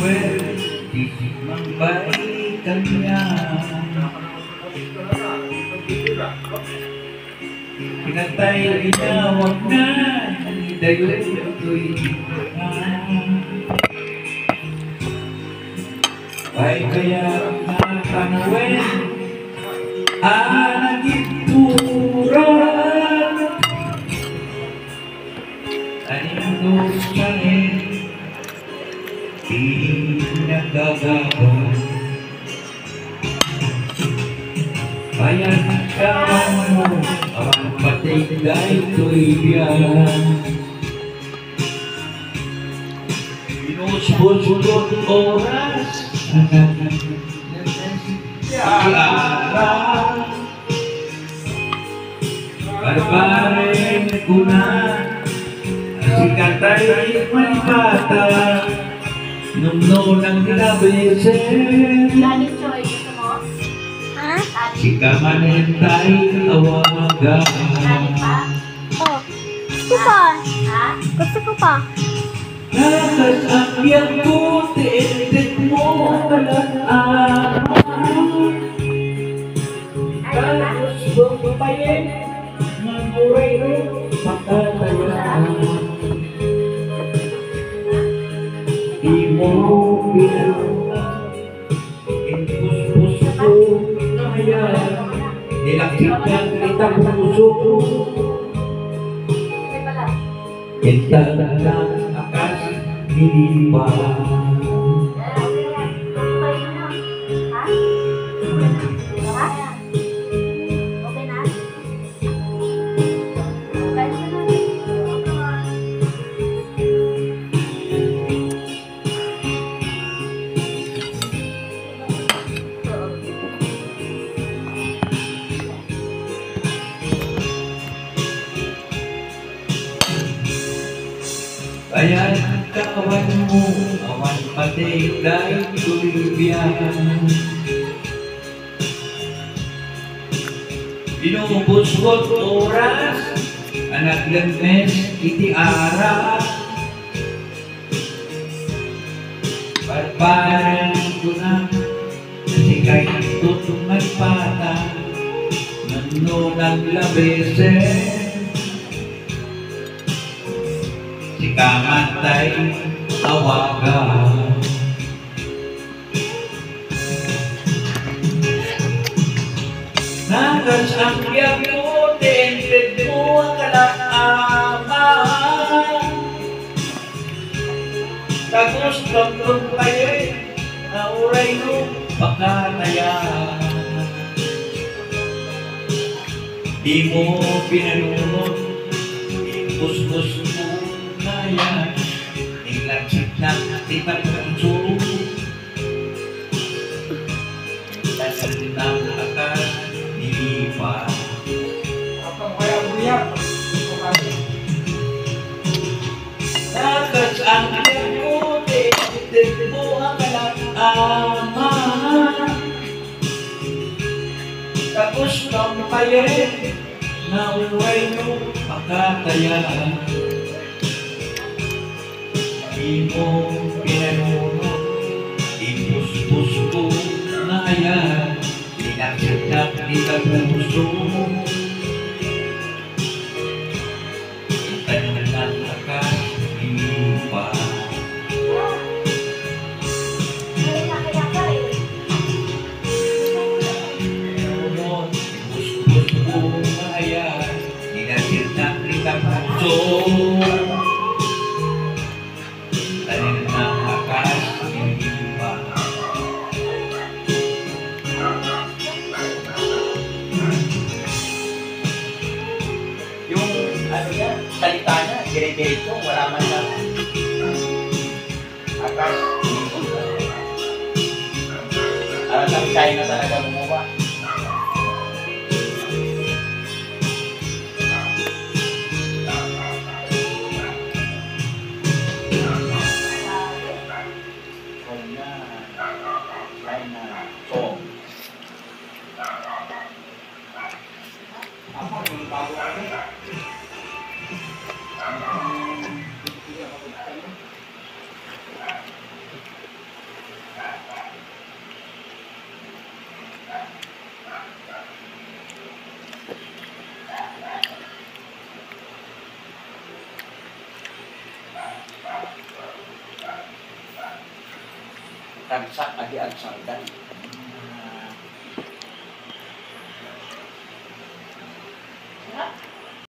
Manuel, isip magbalikan niya. Pinatay niya, wag na, dayo ito'y ay kaya na Manuel, nagituran anindot ka rin di nagagawa kaya kawan mo ang patigay ko'y biyan binusbos-bos oras Barbarin ko na si Katay may bata nung ang labisen si Kamanentay awaga gusto ko pa nakasakyan ko tiintik mo talaan tapos bumpayin manuray makatayaan di mo pinag impus-pus ko kaya nilakitang kitang puso Entah akas dilipat Kaya kawan mo, awan patigay ko'y biyan binubusgot oras, anak lemmes iti ara Barbaran ko na, kasi kaya tutong nagpata nano naglabesen si Kamatay awaga nakasakyan ko tinted mo ang kalaama tagos tagtong kayo'y nauray mo pakataya di mo pinanunod ipus-pus mo kaya nilagsit na titang puso dasal ng akas nilipa nakasangkyan ko tinitid mo ang kalama tapos kampayin na uway mo pakatayaan di mo pinanunod ipus-pus ko na ayan dinagsadak di ka puso tanong ng akas inipa pinanunod ipus-pus ko na ayan dinagsadak di ka puso salita niya, dire-diretso, wala man na akas talagang China talaga gumawa tagsa adi ang sardan.